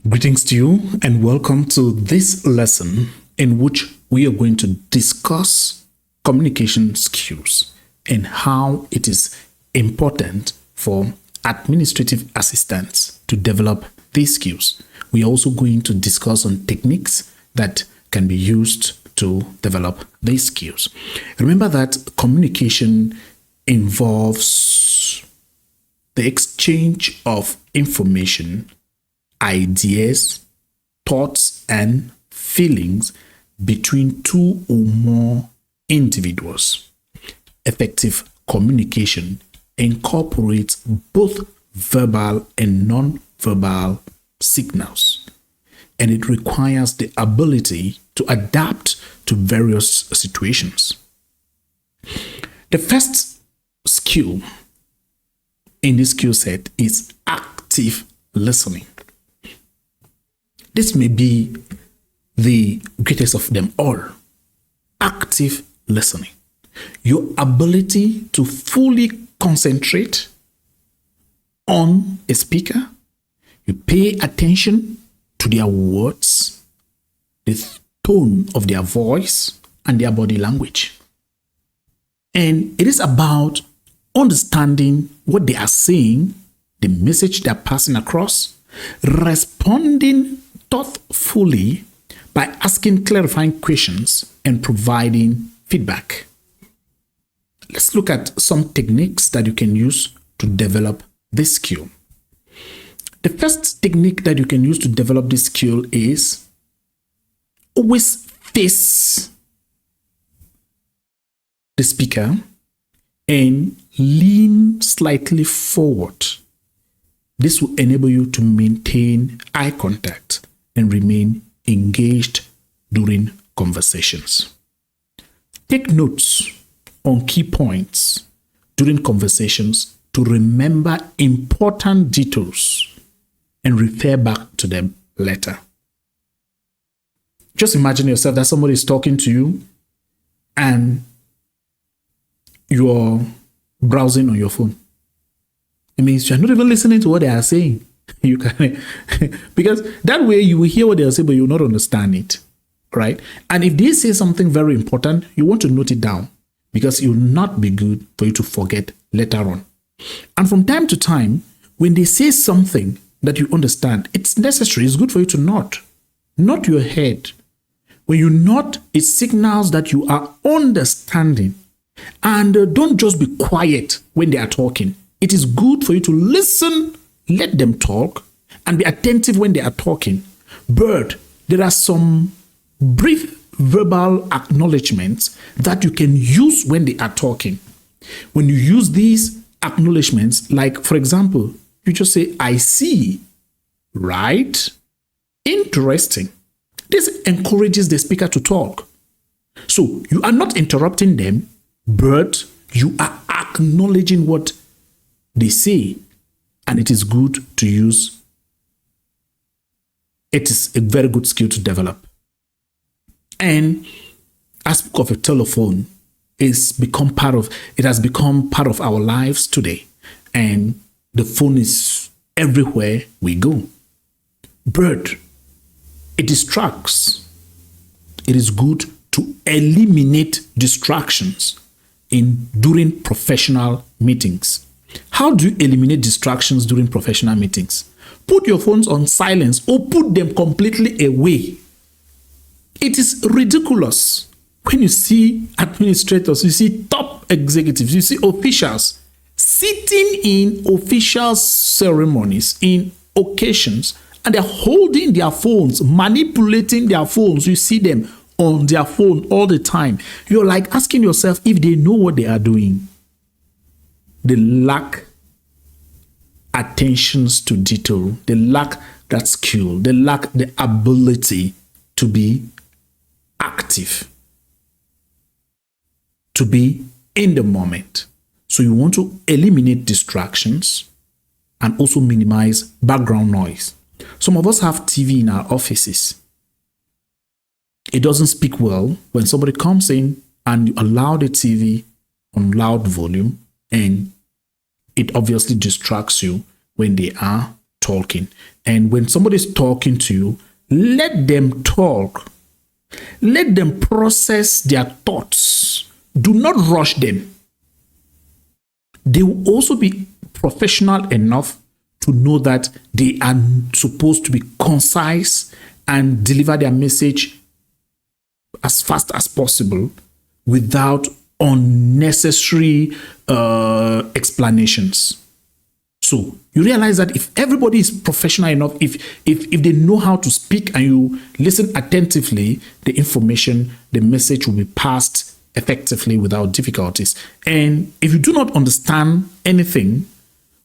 Greetings to you and welcome to this lesson in which we are going to discuss communication skills and how it is important for administrative assistants to develop these skills. We are also going to discuss on techniques that can be used to develop these skills. Remember that communication involves the exchange of information, ideas, thoughts, and feelings between two or more individuals. Effective communication incorporates both verbal and non-verbal signals, and it requires the ability to adapt to various situations. The first skill in this skill set is active listening. This may be the greatest of them all. Active listening. Your ability to fully concentrate on a speaker. You pay attention to their words, the tone of their voice, and their body language. And it is about understanding what they are saying, the message they are passing across, responding thoughtfully by asking clarifying questions and providing feedback. Let's look at some techniques that you can use to develop this skill. The first technique that you can use to develop this skill is always face the speaker and lean slightly forward. This will enable you to maintain eye contact and remain engaged during conversations. Take notes on key points during conversations to remember important details and refer back to them later. Just imagine yourself that somebody is talking to you and you're browsing on your phone. It means you're not even listening to what they are saying. You can, because that way you will hear what they are saying, but you will not understand it, right? And if they say something very important, you want to note it down because it will not be good for you to forget later on. And from time to time, when they say something that you understand, it's necessary. It's good for you to nod your head. When you nod, it signals that you are understanding. And don't just be quiet when they are talking. It is good for you to listen, let them talk, and be attentive when they are talking. But there are some brief verbal acknowledgements that you can use when they are talking. When you use these acknowledgements, like, for example, you just say, I see, right? Interesting. This encourages the speaker to talk. So you are not interrupting them, but you are acknowledging what they say, and it is good to use. It is a very good skill to develop. And I spoke of a telephone. It has become part of our lives today, and the phone is everywhere we go. But it distracts. It is good to eliminate distractions during professional meetings. How do you eliminate distractions during professional meetings? Put your phones on silence or put them completely away. It is ridiculous when you see administrators, you see top executives, you see officials sitting in official ceremonies, in occasions, and they're holding their phones, manipulating their phones. You see them on their phone all the time. You're like asking yourself if they know what they are doing. They lack attentions to detail. They lack that skill. They lack the ability to be active, to be in the moment. So you want to eliminate distractions and also minimize background noise. Some of us have TV in our offices. It doesn't speak well when somebody comes in and you allow the TV on loud volume, and it obviously distracts you when they are talking. talking. And when somebody's talking to you, let them talk. Let them process their thoughts. Do not rush them. They will also be professional enough to know that they are supposed to be concise and deliver their message as fast as possible without unnecessary explanations. So you realize that if everybody is professional enough, if they know how to speak and you listen attentively, the information, the message will be passed effectively without difficulties. And if you do not understand anything,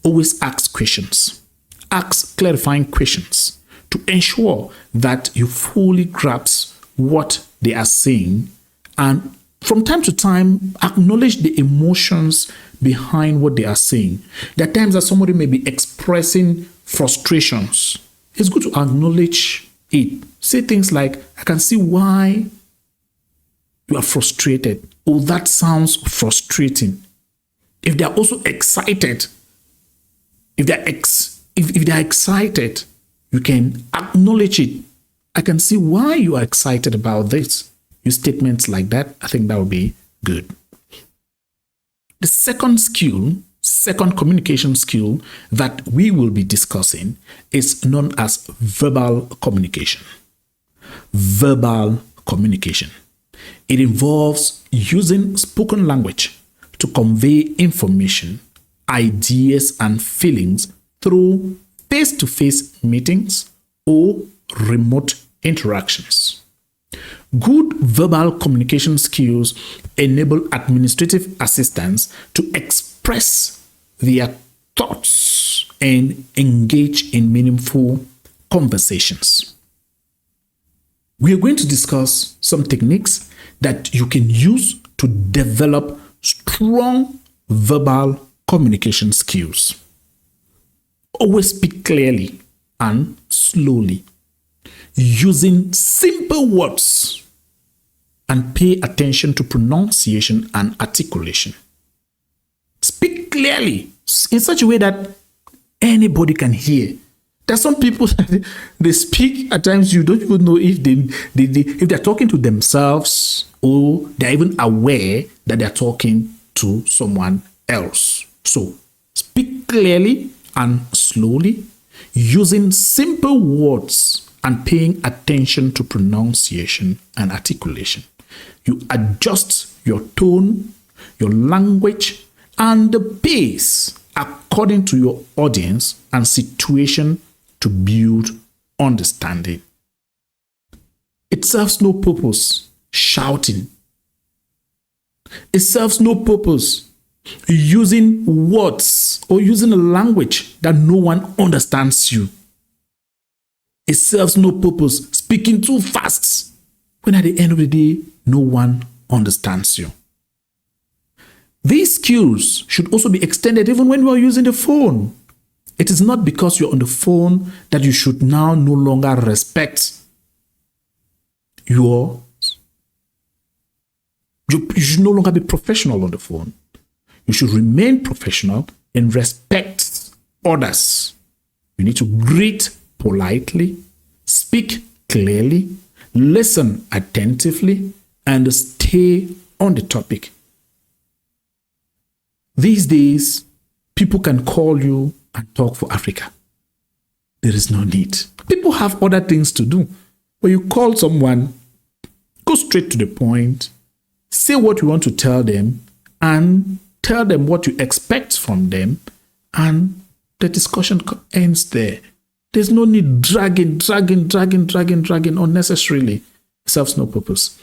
always ask questions. Ask clarifying questions to ensure that you fully grasp what they are saying, and from time to time, acknowledge the emotions behind what they are saying. There are times that somebody may be expressing frustrations. It's good to acknowledge it. Say things like, I can see why you are frustrated. Oh, that sounds frustrating. If they are also excited, if they are excited, you can acknowledge it. I can see why you are excited about this. Use statements like that. I think that would be good. The second communication skill that we will be discussing is known as verbal communication. Verbal communication. It involves using spoken language to convey information, ideas, and feelings through face-to-face meetings or remote interactions. Good verbal communication skills enable administrative assistants to express their thoughts and engage in meaningful conversations. We are going to discuss some techniques that you can use to develop strong verbal communication skills. Always speak clearly and slowly, using simple words, and pay attention to pronunciation and articulation. Speak clearly in such a way that anybody can hear. There are some people that they speak at times you don't even know if if they're talking to themselves or they're even aware that they're talking to someone else. So speak clearly and slowly, using simple words and paying attention to pronunciation and articulation. You adjust your tone, your language, and the pace according to your audience and situation to build understanding. It serves no purpose shouting. It serves no purpose using words or using a language that no one understands you. It serves no purpose speaking too fast when at the end of the day, no one understands you. These skills should also be extended even when you are using the phone. It is not because you're on the phone that you should now no longer respect you should no longer be professional on the phone. You should remain professional and respect others. You need to greet politely, speak clearly, listen attentively, and stay on the topic. These days, people can call you and talk for Africa. There is no need. People have other things to do. When you call someone, go straight to the point, say what you want to tell them, and tell them what you expect from them, and the discussion ends there. There's no need dragging unnecessarily. It serves no purpose.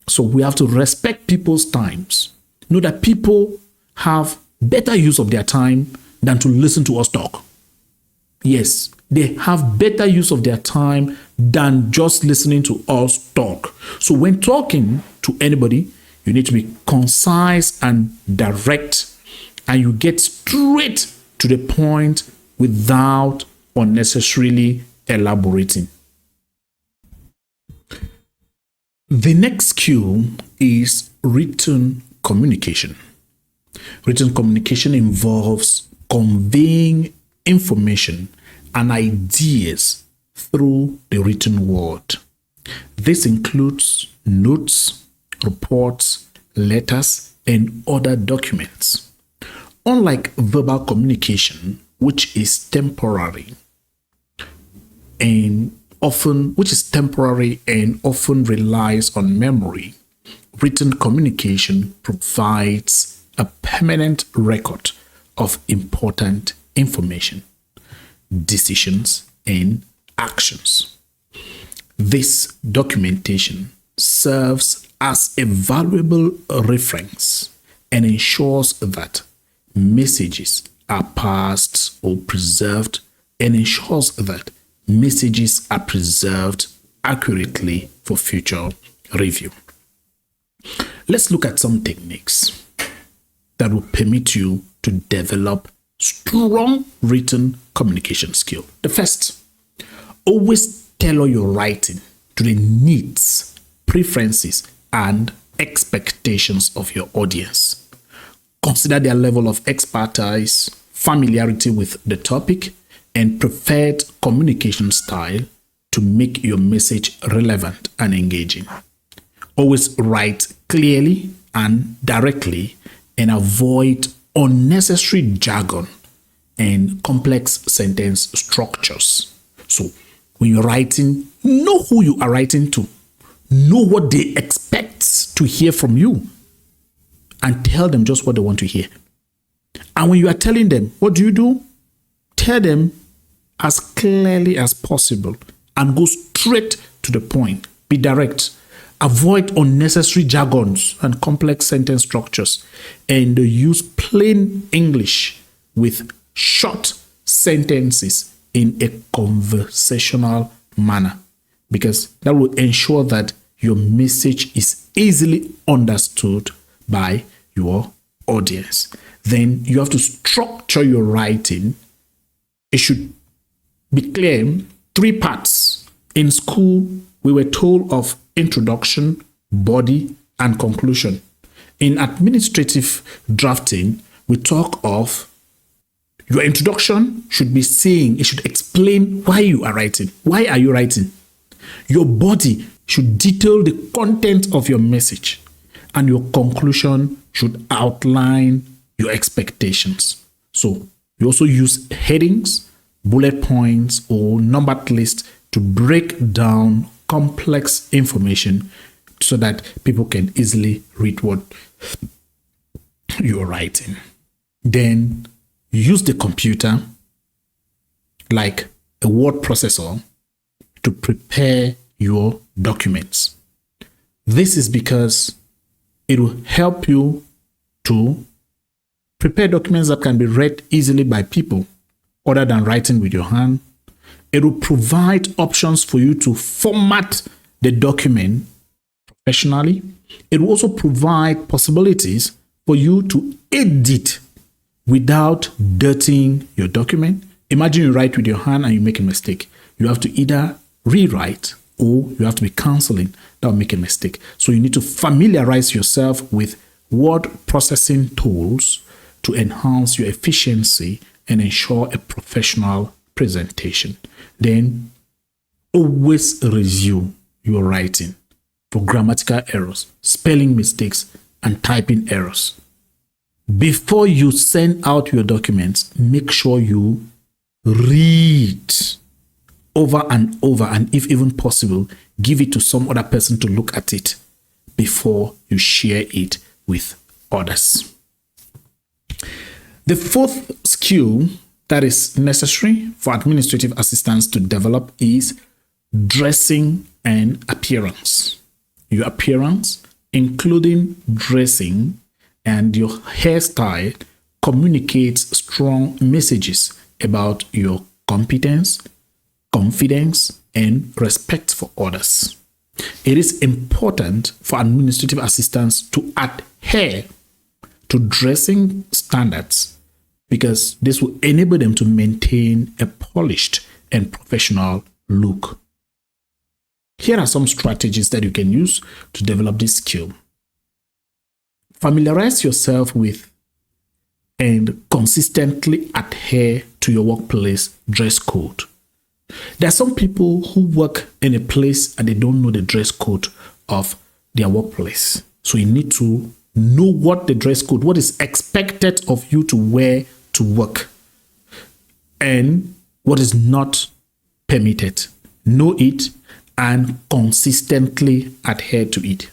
So we have to respect people's times. Know that people have better use of their time than to listen to us talk. Yes, they have better use of their time than just listening to us talk. So when talking to anybody, you need to be concise and direct, and you get straight to the point without unnecessarily elaborating. The next skill is written communication. Written communication involves conveying information, and ideas through the written word. This includes notes, reports, letters, and other documents. Unlike verbal communication, which is temporary and often relies on memory, written communication provides a permanent record of important information, decisions, and actions. This documentation serves as a valuable reference and ensures that messages are passed or preserved accurately for future review. Let's look at some techniques that will permit you to develop strong written communication skill. The first, always tailor your writing to the needs, preferences, and expectations of your audience. Consider their level of expertise, familiarity with the topic, and preferred communication style to make your message relevant and engaging. Always write clearly and directly and avoid unnecessary jargon and complex sentence structures. So when you're writing, know who you are writing to. Know what they expect to hear from you and tell them just what they want to hear. And when you are telling them, what do? Tell them as clearly as possible and go straight to the point. Be direct. Avoid unnecessary jargons and complex sentence structures, and use plain English with short sentences in a conversational manner, because that will ensure that your message is easily understood by your audience. Then you have to structure your writing. It should be clear. 3 parts. In school, we were told of introduction, body, and conclusion. In administrative drafting, we talk of your introduction should be saying, it should explain why you are writing. Why are you writing? Your body should detail the content of your message, and your conclusion should outline your expectations. So you also use headings, bullet points, or numbered lists to break down complex information so that people can easily read what you're writing. Then use the computer like a word processor to prepare your documents. This is because it will help you to prepare documents that can be read easily by people other than writing with your hand. It will provide options for you to format the document professionally. It will also provide possibilities for you to edit without dirtying your document. Imagine you write with your hand and you make a mistake. You have to either rewrite or you have to be canceling. That will make a mistake. So you need to familiarize yourself with word processing tools to enhance your efficiency and ensure a professional presentation. Then always review your writing for grammatical errors, spelling mistakes, and typing errors. Before you send out your documents, make sure you read over and over, and if even possible, give it to some other person to look at it before you share it with others. The 4th skill that is necessary for administrative assistants to develop is dressing and appearance. Your appearance, including dressing and your hairstyle, communicates strong messages about your competence, confidence, and respect for others. It is important for administrative assistants to adhere to dressing standards because this will enable them to maintain a polished and professional look. Here are some strategies that you can use to develop this skill. Familiarize yourself with and consistently adhere to your workplace dress code. There are some people who work in a place and they don't know the dress code of their workplace. So you need to know what the dress code, what is expected of you to wear to work, and what is not permitted. Know it and consistently adhere to it.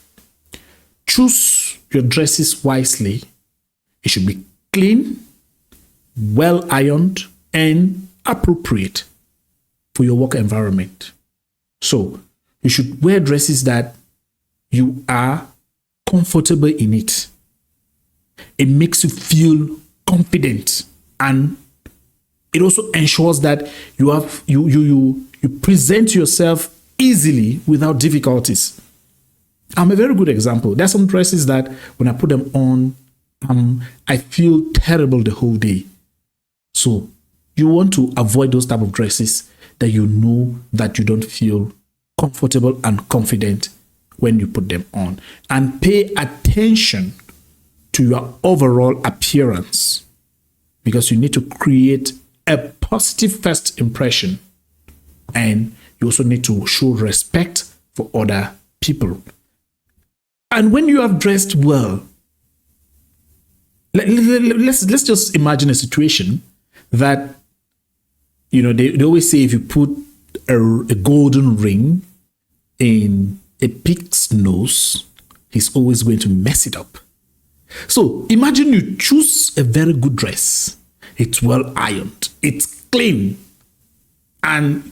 Choose your dresses wisely. It should be clean, well ironed, and appropriate for your work environment. So you should wear dresses that you are comfortable in it. It makes you feel confident, and it also ensures that you present yourself easily without difficulties. I'm a very good example. There are some dresses that when I put them on, I feel terrible the whole day. So you want to avoid those type of dresses that you know that you don't feel comfortable and confident when you put them on. And pay attention to your overall appearance, because you need to create a positive first impression, and you also need to show respect for other people. And when you have dressed well, let's just imagine a situation that, they always say if you put a golden ring in a pig's nose, he's always going to mess it up. So imagine you choose a very good dress. It's well ironed, it's clean, and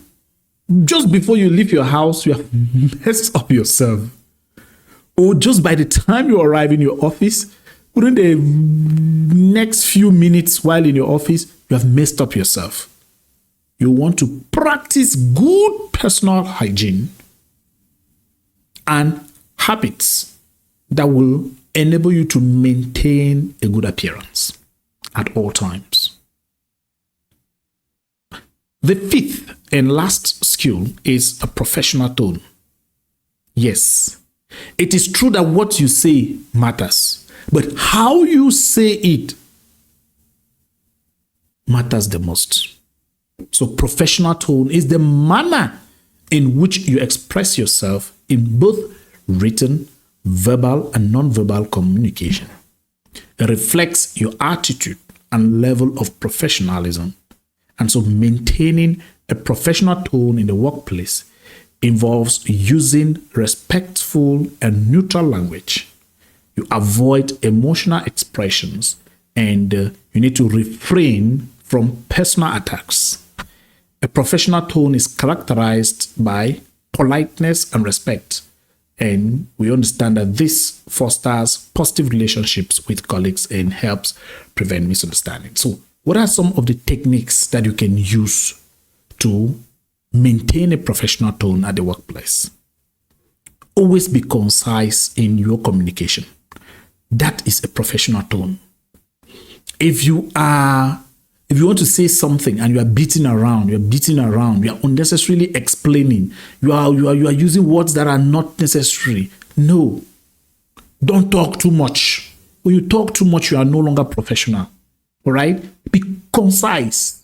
just before you leave your house, you have messed up yourself. Or just by the time you arrive in your office, within the next few minutes while in your office, you have messed up yourself. You want to practice good personal hygiene and habits that will enable you to maintain a good appearance at all times. The fifth and last skill is a professional tone. Yes, it is true that what you say matters, but how you say it matters the most. So professional tone is the manner in which you express yourself in both written, verbal, and non-verbal communication. It reflects your attitude and level of professionalism. And so maintaining a professional tone in the workplace involves using respectful and neutral language. You avoid emotional expressions, and you need to refrain from personal attacks. A professional tone is characterized by politeness and respect, and we understand that this fosters positive relationships with colleagues and helps prevent misunderstanding. So, what are some of the techniques that you can use to maintain a professional tone at the workplace? Always be concise in your communication. That is a professional tone. If you want to say something and you are beating around, you are unnecessarily explaining, you are using words that are not necessary. No, don't talk too much. When you talk too much, you are no longer professional. All right? Be concise.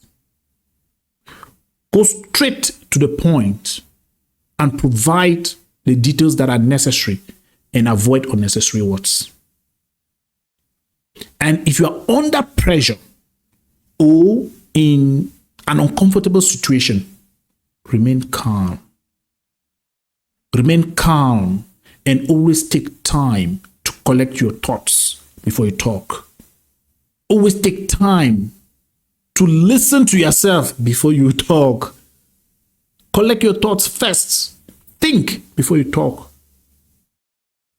Go straight to the point and provide the details that are necessary and avoid unnecessary words. And if you are under pressure or in an uncomfortable situation, remain calm. Remain calm and always take time to collect your thoughts before you talk. Always take time to listen to yourself before you talk. Collect your thoughts first. Think before you talk.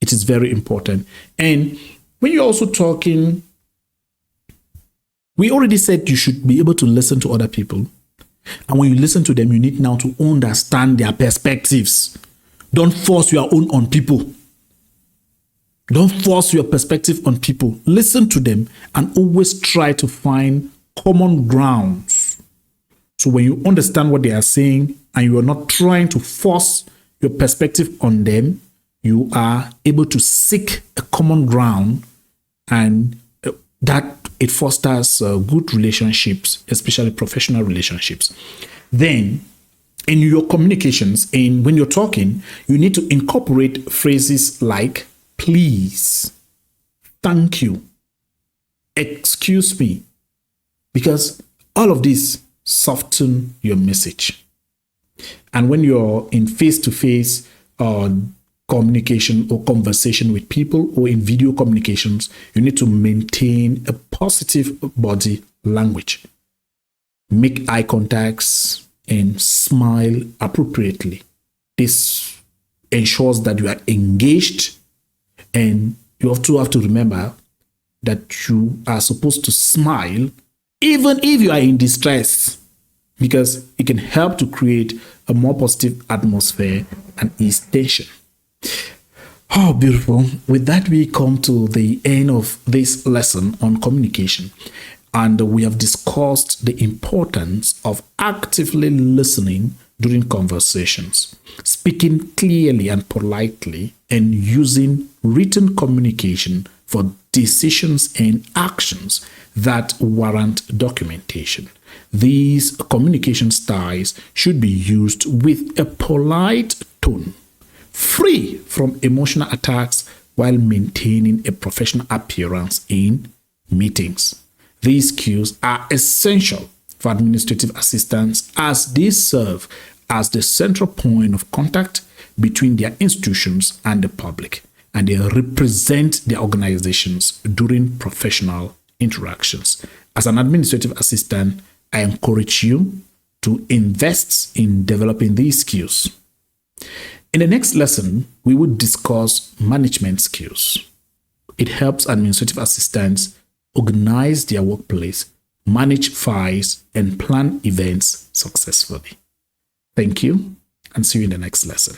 It is very important. And when you're also talking, we already said you should be able to listen to other people. And when you listen to them, you need now to understand their perspectives. Don't force your own on people. Don't force your perspective on people. Listen to them and always try to find common grounds. So when you understand what they are saying and you are not trying to force your perspective on them, you are able to seek a common ground, and that it fosters good relationships, especially professional relationships. Then, in your communications, when you're talking, you need to incorporate phrases like please, thank you, excuse me, because all of these soften your message. And when you're in face-to-face communication or conversation with people, or in video communications, you need to maintain a positive body language. Make eye contacts and smile appropriately. This ensures that you are engaged, and you also have to remember that you are supposed to smile even if you are in distress, because it can help to create a more positive atmosphere and ease tension. Oh, beautiful. With that, we come to the end of this lesson on communication. And we have discussed the importance of actively listening during conversations, speaking clearly and politely, and using written communication for decisions and actions that warrant documentation. These communication styles should be used with a polite tone, free from emotional attacks, while maintaining a professional appearance in meetings. These cues are essential for administrative assistants, as they serve as the central point of contact between their institutions and the public, and they represent their organizations during professional interactions. As an administrative assistant, I encourage you to invest in developing these skills. In the next lesson, we will discuss management skills. It helps administrative assistants organize their workplace, manage files, and plan events successfully. Thank you, and see you in the next lesson.